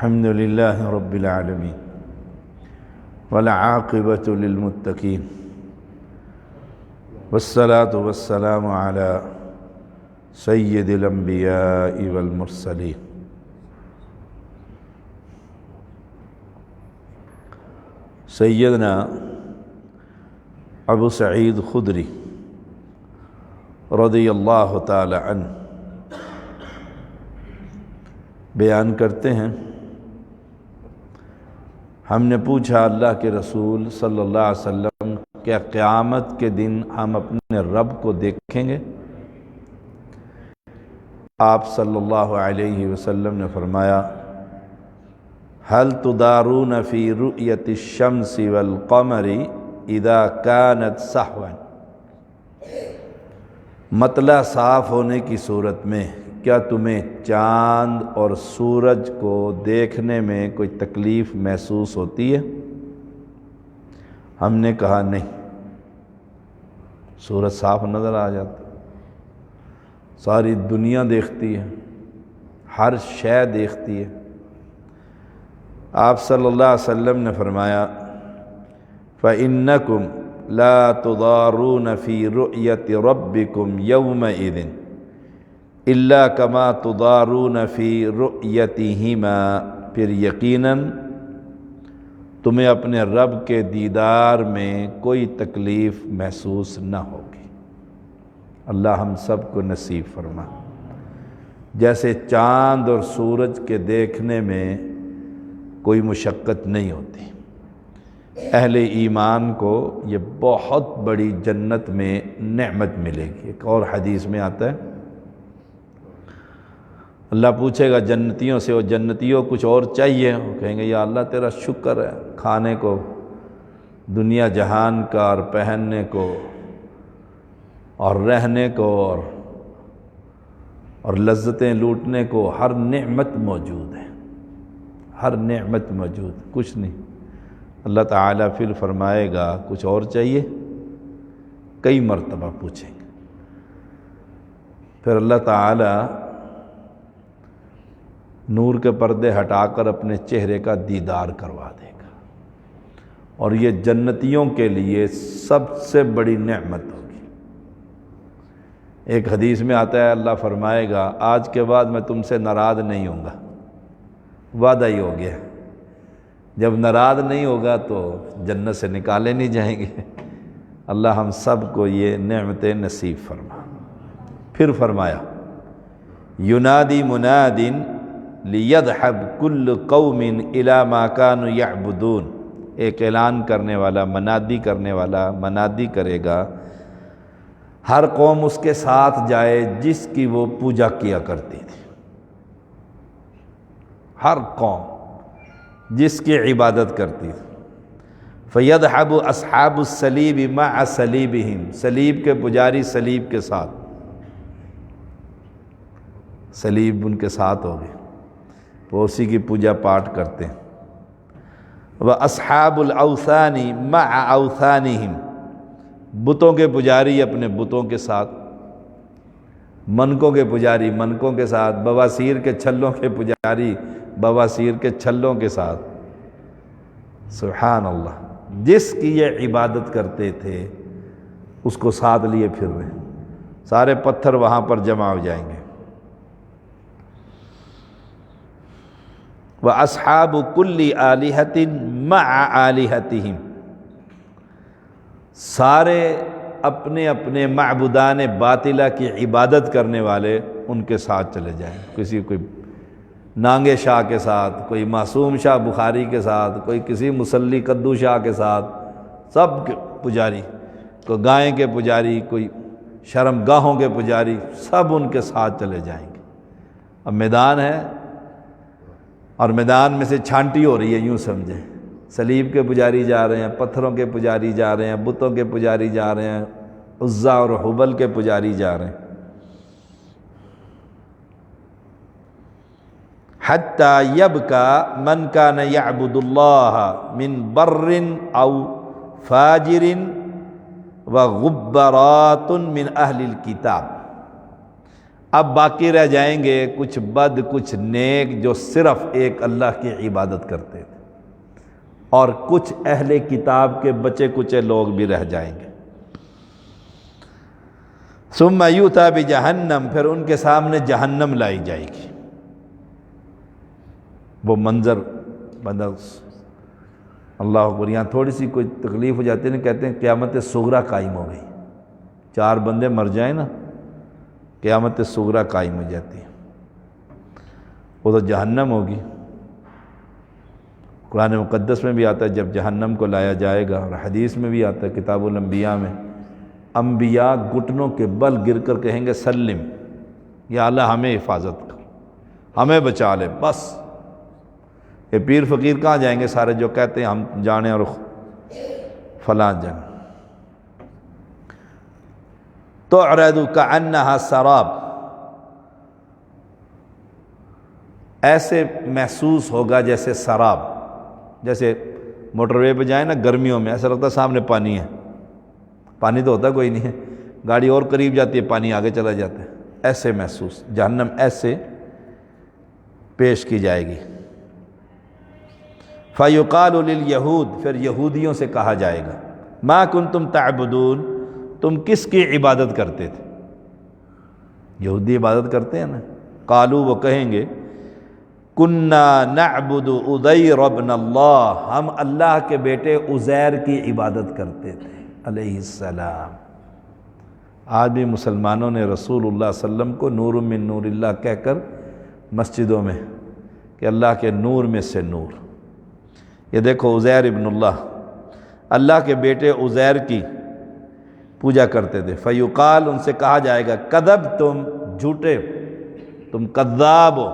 الحمد لله رب العالمين والعاقبة للمتقين والصلاة والسلام على سيد الأنبياء والمرسلين سیدنا ابو سعید خدری رضی اللہ تعالی عنہ بیان کرتے ہیں، ہم نے پوچھا اللہ کے رسول صلی اللہ علیہ وسلم، کیا قیامت کے دن ہم اپنے رب کو دیکھیں گے؟ آپ صلی اللہ علیہ وسلم نے فرمایا، هل تدارون فی رؤیت الشمس والقمر اذا كانت سحوا، مطلع صاف ہونے کی صورت میں کیا تمہیں چاند اور سورج کو دیکھنے میں کوئی تکلیف محسوس ہوتی ہے؟ ہم نے کہا نہیں، سورج صاف نظر آ جاتا، ساری دنیا دیکھتی ہے، ہر شے دیکھتی ہے۔ آپ صلی اللہ علیہ وسلم نے فرمایا، فَإِنَّكُمْ لَا تُضَارُونَ فِي رُؤْيَةِ رَبِّكُمْ يَوْمَئِذٍ إِلَّا كَمَا تُضَارُونَ فِي رُؤْيَتِهِمَا، پھر یقیناً تمہیں اپنے رب کے دیدار میں کوئی تکلیف محسوس نہ ہوگی۔ اللہ ہم سب کو نصیب فرما، جیسے چاند اور سورج کے دیکھنے میں کوئی مشقت نہیں ہوتی۔ اہل ایمان کو یہ بہت بڑی جنت میں نعمت ملے گی۔ ایک اور حدیث میں آتا ہے، اللہ پوچھے گا جنتیوں سے، وہ جنتیوں کچھ اور چاہیے؟ وہ کہیں گے یا اللہ تیرا شکر ہے، کھانے کو دنیا جہان کا، اور پہننے کو، اور رہنے کو، اور لذتیں لوٹنے کو، ہر نعمت موجود ہے، ہر نعمت موجود، کچھ نہیں۔ اللہ تعالیٰ پھر فرمائے گا کچھ اور چاہیے؟ کئی مرتبہ پوچھیں گے، پھر اللہ تعالیٰ نور کے پردے ہٹا کر اپنے چہرے کا دیدار کروا دے گا، اور یہ جنتیوں کے لیے سب سے بڑی نعمت ہوگی۔ ایک حدیث میں آتا ہے، اللہ فرمائے گا آج کے بعد میں تم سے ناراض نہیں ہوں گا، وعدہ ہی ہو گیا، جب ناراض نہیں ہوگا تو جنت سے نکالے نہیں جائیں گے۔ اللہ ہم سب کو یہ نعمتیں نصیب فرما۔ پھر فرمایا، ینادی مناد لیذھب کل قوم الی ما کانوا یعبدون، ایک اعلان کرنے والا، منادی کرنے والا منادی کرے گا، ہر قوم اس کے ساتھ جائے جس کی وہ پوجا کیا کرتی تھی، ہر قوم جس کی عبادت کرتی تھی۔ فَيَذْهَبُ أَصْحَابُ الصَّلِيبِ مَعَ صَلِيبِهِمْ، صلیب کے پجاری صلیب کے ساتھ، صلیب ان کے ساتھ ہوگی، وہ اسی کی پوجا پاٹ کرتے ہیں۔ وَأَصْحَابُ الْأَوْثَانِ مَعَ أَوْثَانِهِمْ، بتوں کے پجاری اپنے بتوں کے ساتھ، منکوں کے پجاری منکوں کے ساتھ، بواسیر کے چھلوں کے پجاری بواسیر کے چھلوں کے ساتھ۔ سبحان اللہ، جس کی یہ عبادت کرتے تھے اس کو ساتھ لیے پھر رہے ہیں، سارے پتھر وہاں پر جمع ہو جائیں گے۔ وَأَصْحَابُ كُلِّ آلِهَةٍ مَعَ آلِهَتِهِمْ، سارے اپنے اپنے معبودان باطلہ کی عبادت کرنے والے ان کے ساتھ چلے جائیں، کوئی نانگے شاہ کے ساتھ، کوئی معصوم شاہ بخاری کے ساتھ، کوئی کسی مصلی قدو شاہ کے ساتھ، سب کے پجاری، کوئی گائیں کے پجاری، کوئی شرم گاہوں کے پجاری، سب ان کے ساتھ چلے جائیں گے۔ اب میدان ہے، اور میدان میں سے چھانٹی ہو رہی ہے، یوں سمجھیں، صلیب کے پجاری جا رہے ہیں، پتھروں کے پجاری جا رہے ہیں، بتوں کے پجاری جا رہے ہیں، عزا اور حبل کے پجاری جا رہے ہیں۔ حتی یبکا من کان یعبد اللہ من بر او فاجر وغبرات من اہل الکتاب، اب باقی رہ جائیں گے کچھ بد کچھ نیک جو صرف ایک اللہ کی عبادت کرتے تھے، اور کچھ اہل کتاب کے بچے کچے لوگ بھی رہ جائیں گے۔ ثم یؤتی بجہنم، پھر ان کے سامنے جہنم لائی جائے گی۔ وہ منظر اللہ اکبر، یہاں تھوڑی سی کوئی تکلیف ہو جاتی ہے نا، کہتے ہیں قیامت صغریٰ قائم ہو گئی، 4 بندے مر جائیں نا قیامت صغریٰ قائم ہو جاتی ہے، وہ تو جہنم ہوگی۔ قرآن مقدس میں بھی آتا ہے جب جہنم کو لایا جائے گا، اور حدیث میں بھی آتا ہے کتاب الانبیاء میں، انبیاء گھٹنوں کے بل گر کر کہیں گے سلم، یا اللہ ہمیں حفاظت کر، ہمیں بچا لے بس۔ یہ پیر فقیر کہاں جائیں گے سارے جو کہتے ہیں ہم جانے اور فلاں جگہ۔ تعرض کأنہا سراب، ایسے محسوس ہوگا جیسے سراب، جیسے موٹر وے پہ جائیں نا گرمیوں میں، ایسا لگتا ہے سامنے پانی ہے، پانی تو ہوتا کوئی نہیں ہے، گاڑی اور قریب جاتی ہے پانی آگے چلا جاتا ہے، ایسے محسوس، جہنم ایسے پیش کی جائے گی۔ فَيُقَالُ لِلْيَهُودِ، پھر یہودیوں سے کہا جائے گا، مَا كُنْتُمْ تَعْبُدُونَ، تم کس کی عبادت کرتے تھے؟ یہودی عبادت کرتے ہیں نا، قالوا، وہ کہیں گے، كُنَّا نَعْبُدُ عُزَيْرَ بْنَ اللَّهِ، ہم اللہ کے بیٹے عزیر کی عبادت کرتے تھے علیہ السلام۔ آج بھی مسلمانوں نے رسول اللہ صلی اللہ علیہ وسلم کو نور من نور اللہ کہہ کر مسجدوں میں کہ اللہ کے نور میں سے نور، یہ دیکھو عزیر ابن اللہ، اللہ کے بیٹے عزیر کی پوجا کرتے تھے۔ فیقال، ان سے کہا جائے گا، کذب، تم جھوٹے، تم کذاب ہو،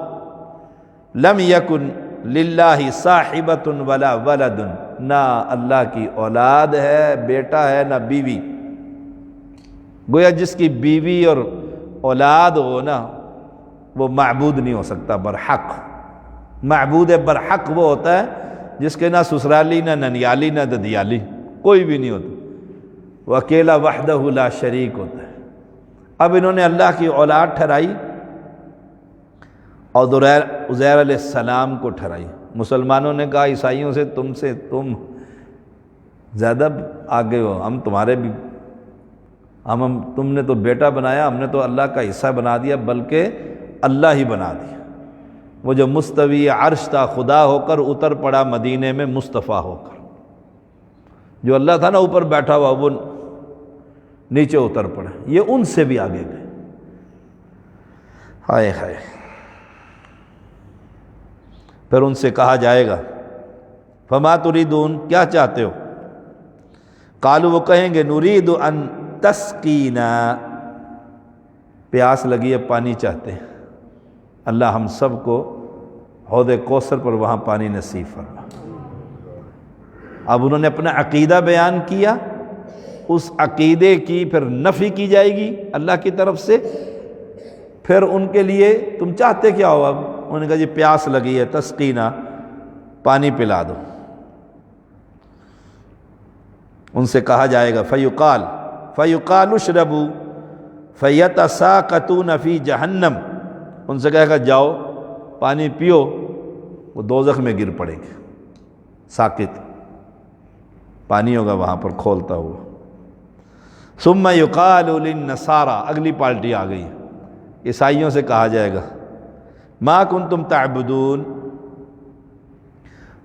لم یکن للہ صاحبۃ ولا ولد، نہ اللہ کی اولاد ہے، بیٹا ہے، نہ بیوی۔ گویا جس کی بیوی اور اولاد ہو نا وہ معبود نہیں ہو سکتا برحق۔ معبود برحق وہ ہوتا ہے جس کے نہ سسرالی نہ ننیالی نہ ددیالی، کوئی بھی نہیں ہوتا، وہ اکیلا وحدہ لا شریک ہوتا ہے۔ اب انہوں نے اللہ کی اولاد ٹھہرائی اور عزیر علیہ السلام کو ٹھہرائی۔ مسلمانوں نے کہا عیسائیوں سے تم زیادہ آگے ہو، ہم تمہارے بھی، تم نے تو بیٹا بنایا، ہم نے تو اللہ کا حصہ بنا دیا، بلکہ اللہ ہی بنا دیا۔ وہ جو مستوی عرش تھا خدا ہو کر اتر پڑا مدینے میں مصطفیٰ ہو کر، جو اللہ تھا نا اوپر بیٹھا ہوا وہ نیچے اتر پڑا، یہ ان سے بھی آگے گئے۔ ہائے ہائے۔ پھر ان سے کہا جائے گا، فما تريدون، کیا چاہتے ہو؟ قالوا، وہ کہیں گے، نريد ان تسقینا، پیاس لگی ہے پانی چاہتے ہیں، اللہ ہم سب کو حوض کوثر پر وہاں پانی نصیب فرما۔ اب انہوں نے اپنا عقیدہ بیان کیا، اس عقیدے کی پھر نفی کی جائے گی اللہ کی طرف سے۔ پھر ان کے لیے تم چاہتے کیا ہو؟ اب انہوں نے کہا جی پیاس لگی ہے، تسقینا، پانی پلا دو۔ ان سے کہا جائے گا، فیقال اشربوا فیتساقطون فی جہنم، ان سے کہے گا جاؤ پانی پیو، وہ دوزخ میں گر پڑیں گے۔ ساقط پانی ہوگا وہاں پر کھولتا ہوا۔ ثم یقال للنصارى، اگلی پارٹی آ گئی، عیسائیوں سے کہا جائے گا، ما کنتم تعبدون،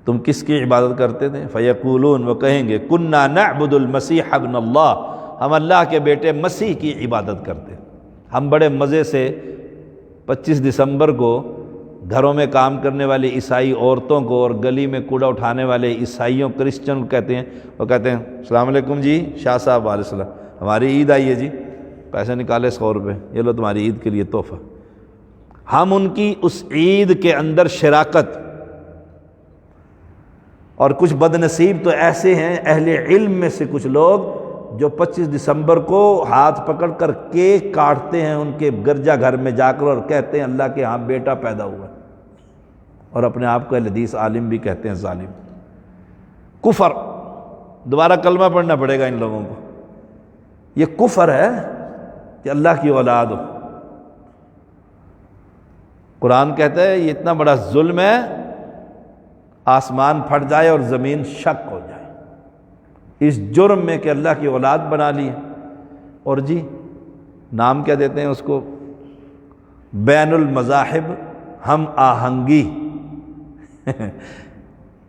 تم کس کی عبادت کرتے تھے؟ فیقولون، وہ کہیں گے، کننا نعبد المسیح ابن اللہ، ہم اللہ کے بیٹے مسیح کی عبادت کرتے، ہم بڑے مزے سے 25 دسمبر کو گھروں میں کام کرنے والی عیسائی عورتوں کو اور گلی میں کوڑا اٹھانے والے عیسائیوں کرسچن کو کہتے ہیں، وہ کہتے ہیں السلام علیکم جی شاہ صاحب علیہ السلام، ہماری عید آئی ہے جی، پیسے نکالے 100 روپے، یہ لو تمہاری عید کے لیے تحفہ۔ ہم ان کی اس عید کے اندر شراکت، اور کچھ بد نصیب تو ایسے ہیں اہل علم میں سے کچھ لوگ جو 25 دسمبر کو ہاتھ پکڑ کر کیک کاٹتے ہیں ان کے گرجا گھر میں جا کر، اور کہتے ہیں اللہ کے ہاں بیٹا پیدا ہوا، اور اپنے آپ کو اہل حدیث عالم بھی کہتے ہیں ظالم۔ کفر، دوبارہ کلمہ پڑھنا پڑے گا ان لوگوں کو، یہ کفر ہے کہ اللہ کی اولاد ہو۔ قرآن کہتا ہے یہ اتنا بڑا ظلم ہے، آسمان پھٹ جائے اور زمین شق ہو جائے اس جرم میں کہ اللہ کی اولاد بنا لی ہے۔ اور جی نام کیا دیتے ہیں اس کو؟ بین المذاہب ہم آہنگی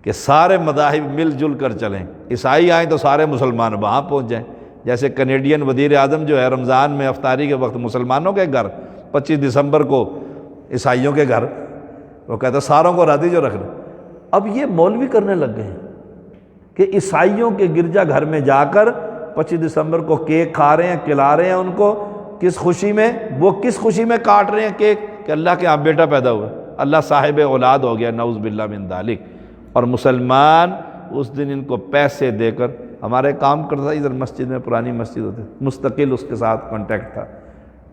کہ سارے مذاہب مل جل کر چلیں، عیسائی آئیں تو سارے مسلمان وہاں پہنچ جائیں۔ جیسے کینیڈین وزیر اعظم جو ہے رمضان میں افطاری کے وقت مسلمانوں کے گھر، 25 دسمبر کو عیسائیوں کے گھر، وہ کہتا ہے ساروں کو راضی جو رکھ لیں۔ اب یہ مولوی کرنے لگ گئے ہیں کہ عیسائیوں کے گرجا گھر میں جا کر 25 دسمبر کو کیک کھا رہے ہیں، کھلا رہے ہیں ان کو، کس خوشی میں؟ وہ کس خوشی میں کاٹ رہے ہیں کیک کہ اللہ کے یہاں بیٹا پیدا ہوا، اللہ صاحب اولاد ہو گیا، نعوذ باللہ من ذالک۔ اور مسلمان اس دن ان کو پیسے دے کر، ہمارے کام کرتا تھا ادھر مسجد میں، پرانی مسجد ہوتی، مستقل اس کے ساتھ کانٹیکٹ تھا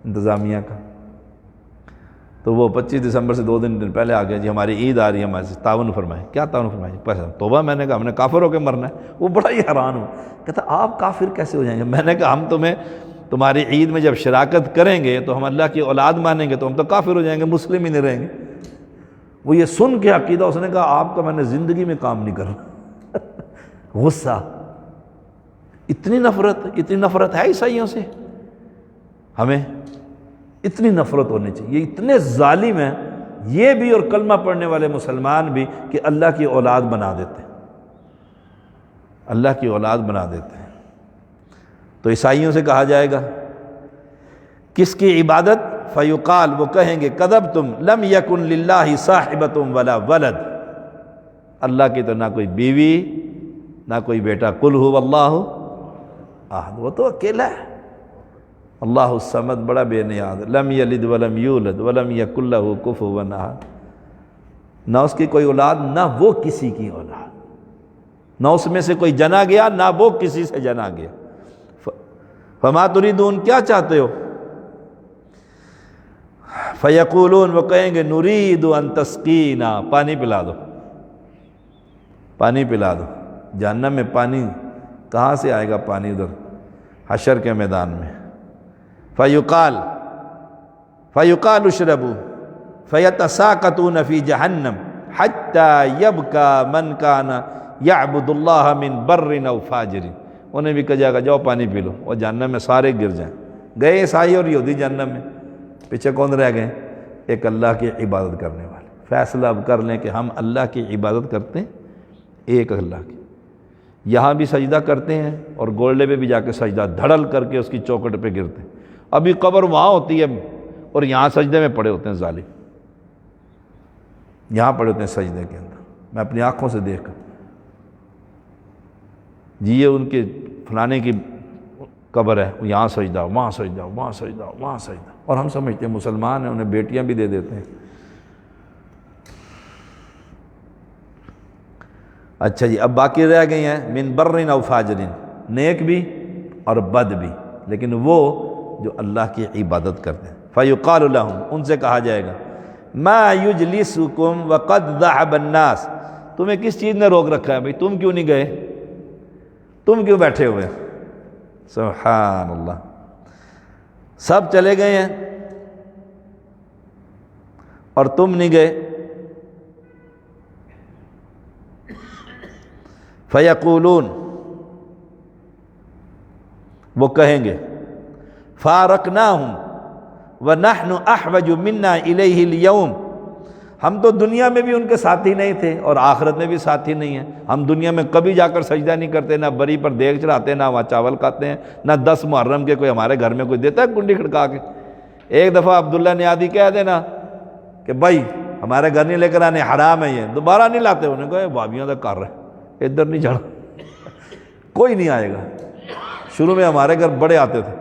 انتظامیہ کا، تو وہ 25 دسمبر سے 2 دن پہلے آ گیا، جی ہماری عید آ رہی ہے، ہمارے سے تعاون فرمائیں۔ کیا تعاون فرمائیں؟ پیسہ۔ توبہ، میں نے کہا ہم نے کافر ہو کے مرنا ہے۔ وہ بڑا ہی حیران ہوا، کہتا آپ کافر کیسے ہو جائیں گے؟ میں نے کہا ہم تمہاری عید میں جب شراکت کریں گے تو ہم اللہ کی اولاد مانیں گے تو ہم تو کافر ہو جائیں گے، مسلم ہی نہیں رہیں گے۔ وہ یہ سن کے عقیدہ، اس نے کہا آپ کا میں نے زندگی میں کام نہیں کرنا۔ غصہ، اتنی نفرت ہے عیسائیوں سے، ہمیں اتنی نفرت ہونی چاہیے۔ یہ اتنے ظالم ہیں یہ بھی اور کلمہ پڑھنے والے مسلمان بھی کہ اللہ کی اولاد بنا دیتے ہیں، اللہ کی اولاد بنا دیتے ہیں۔ تو عیسائیوں سے کہا جائے گا کس کی عبادت؟ فیقال، وہ کہیں گے کذبتم لم یکن للہ صاحبۃ ولا ولد، اللہ کی تو نہ کوئی بیوی نہ کوئی بیٹا، قل ھو اللہ احد، وہ تو اکیلا ہے، اللہ الصمد، بڑا بے نیاز، لم یلد ولم یولد ولم یکن لہ کفوا احد، نہ اس کی کوئی اولاد نہ وہ کسی کی اولاد، نہ اس میں سے کوئی جنا گیا نہ وہ کسی سے جنا گیا۔ فما تريدون، کیا چاہتے ہو؟ فیقولون، وہ کہیں گے نرید ان تسقینا، پانی پلا دو، پانی پلا دو۔ جہنم میں پانی کہاں سے آئے گا؟ پانی ادھر حشر کے میدان میں۔ فیقال اشربوا فیتساقطون فی جہنم حتی یبکا من کان یعبد اللہ من بر او فاجر، انہیں بھی کہا جائے گا جاؤ پانی پی لو، اور جہنم میں سارے گر جائیں۔ گئے عیسائی اور یہودی جہنم میں، پیچھے کون رہ گئے؟ ایک اللہ کی عبادت کرنے والے۔ فیصلہ اب کر لیں کہ ہم اللہ کی عبادت کرتے ہیں، ایک اللہ کی، یہاں بھی سجدہ کرتے ہیں اور گولڈے پہ بھی جا کے سجدہ دھڑل کر کے اس کی چوکٹ پہ گرتے ہیں۔ ابھی قبر وہاں ہوتی ہے اور یہاں سجدے میں پڑے ہوتے ہیں ظالم، یہاں پڑے ہوتے ہیں سجدے کے اندر، میں اپنی آنکھوں سے دیکھ کر، جی یہ ان کے فلانے کی قبر ہے، یہاں سجدہ، وہاں سجدہ، وہاں سجدہ، وہاں سجدہ، اور ہم سمجھتے ہیں مسلمان ہیں، انہیں بیٹیاں بھی دے دیتے ہیں۔ اچھا جی، اب باقی رہ گئی ہیں من برٍ او فاجر، نیک بھی اور بد بھی، لیکن وہ جو اللہ کی عبادت کرتے ہیں۔ فیقال لہم، ان سے کہا جائے گا ما یجلسکم وقد ذهب الناس، تمہیں کس چیز نے روک رکھا ہے بھائی، تم کیوں نہیں گئے، تم کیوں بیٹھے ہوئے؟ سبحان اللہ، سب چلے گئے ہیں اور تم نہیں گئے۔ فیقولون، وہ کہیں گے فارقناہم ونحن احوج منا الیہ اليوم، ہم تو دنیا میں بھی ان کے ساتھی نہیں تھے اور آخرت میں بھی ساتھی نہیں ہیں، ہم دنیا میں کبھی جا کر سجدہ نہیں کرتے، نہ بری پر دیگ چڑھاتے، نہ وہاں چاول کھاتے ہیں، نہ 10 محرم کے کوئی ہمارے گھر میں کوئی دیتا ہے کنڈی کھڑکا کے۔ ایک دفعہ عبداللہ نیادی کہہ دینا کہ بھائی ہمارے گھر نہیں لے کر آنے، حرام ہے یہ، دوبارہ نہیں لاتے، انہوں نے کہا بھابیاں تو کر رہے، ادھر نہیں جانا، کوئی نہیں آئے گا۔ شروع میں ہمارے گھر بڑے آتے تھے،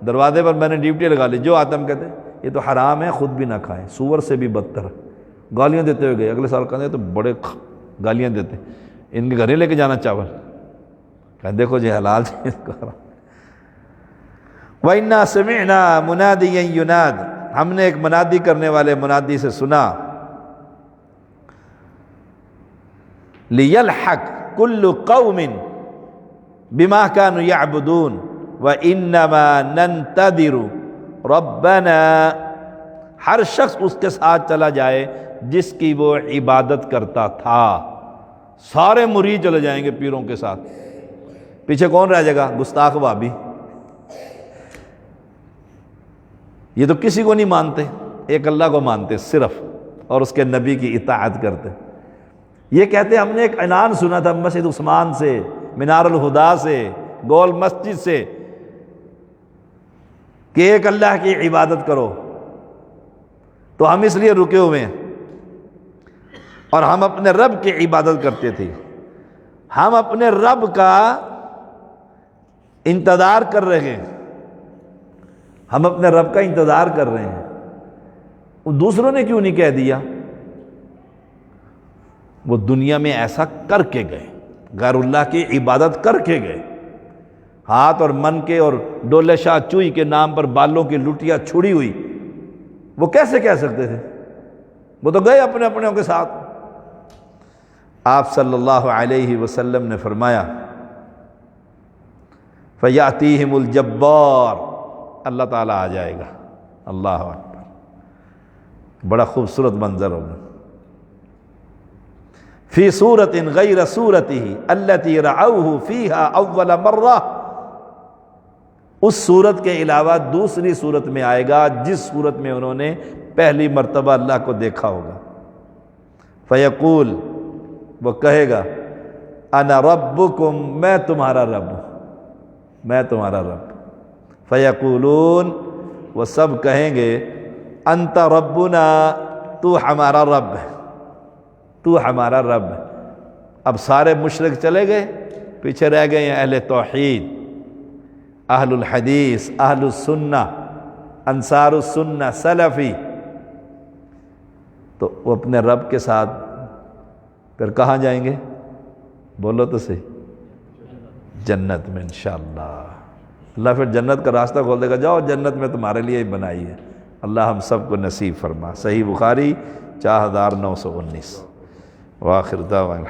دروازے پر میں نے ڈیوٹی لگا لی، جو آتا ہم کہتے یہ تو حرام ہے، خود بھی نہ کھائیں، سور سے بھی بدتر، گالیاں دیتے ہوئے گئے۔ اگلے سال کہتے تو بڑے گالیاں دیتے، ان کے گھر ہی لے کے جانا چاول، کہ دیکھو جی حلال چیز کو حرام۔ وَإِنَّا سَمِعْنَا مُنَادِيًا يُنَادِ، ہم نے ایک منادی کرنے والے منادی سے سنا، لِيَلْحَقْ كُلُّ قَوْمٍ بِمَا كَانُوا يَعْبُدُونَ وَإِنَّمَا نَنْتَظِرُ رَبَّنَا ہر شخص اس کے ساتھ چلا جائے جس کی وہ عبادت کرتا تھا۔ سارے مرید چلے جائیں گے پیروں کے ساتھ، پیچھے کون رہ جائے گا؟ گستاخ وہابی۔ یہ تو کسی کو نہیں مانتے، ایک اللہ کو مانتے صرف، اور اس کے نبی کی اطاعت کرتے۔ یہ کہتے ہم نے ایک اعلان سنا تھا مسجد عثمان سے، مینار الہدا سے، گول مسجد سے، کہ ایک اللہ کی عبادت کرو، تو ہم اس لیے رکے ہوئے ہیں، اور ہم اپنے رب کی عبادت کرتے تھے۔ ہم اپنے رب کا انتظار کر رہے ہیں، ہم اپنے رب کا انتظار کر رہے ہیں۔ وہ دوسروں نے کیوں نہیں کہہ دیا؟ وہ دنیا میں ایسا کر کے گئے، غیر اللہ کی عبادت کر کے گئے، ہاتھ اور من کے اور ڈولے شاہ چوئی کے نام پر بالوں کی لٹیاں چھڑی ہوئی، وہ کیسے کہہ سکتے تھے؟ وہ تو گئے اپنے اپنوں کے ساتھ۔ آپ صلی اللہ علیہ وسلم نے فرمایا فَيَأْتِيهِمُ الْجَبَّارُ، اللہ تعالیٰ آ جائے گا۔ اللہ اکبر، بڑا خوبصورت منظر ہوگا۔ فی صورت غیر صورتہ التی رأوہ فیہا اول مرہ، اس صورت کے علاوہ دوسری صورت میں آئے گا جس صورت میں انہوں نے پہلی مرتبہ اللہ کو دیکھا ہوگا۔ فیقول، وہ کہے گا انا ربکم، میں تمہارا رب ہوں، میں تمہارا رب۔ فیقولون، وہ سب کہیں گے انت ربنا، تو ہمارا رب ہے، تو ہمارا رب ہے۔ اب سارے مشرک چلے گئے، پیچھے رہ گئے ہیں اہل توحید، اہل الحدیث، اہل السنہ، انصار السنہ، سلفی۔ تو وہ اپنے رب کے ساتھ پھر کہاں جائیں گے؟ بولو تو صحیح، جنت میں انشاءاللہ۔ اللہ پھر جنت کا راستہ کھول دے گا، جاؤ جنت میں تمہارے لیے ہی بنائی ہے۔ اللہ ہم سب کو نصیب فرما۔ صحیح بخاری 4919۔ وآخر دعوانا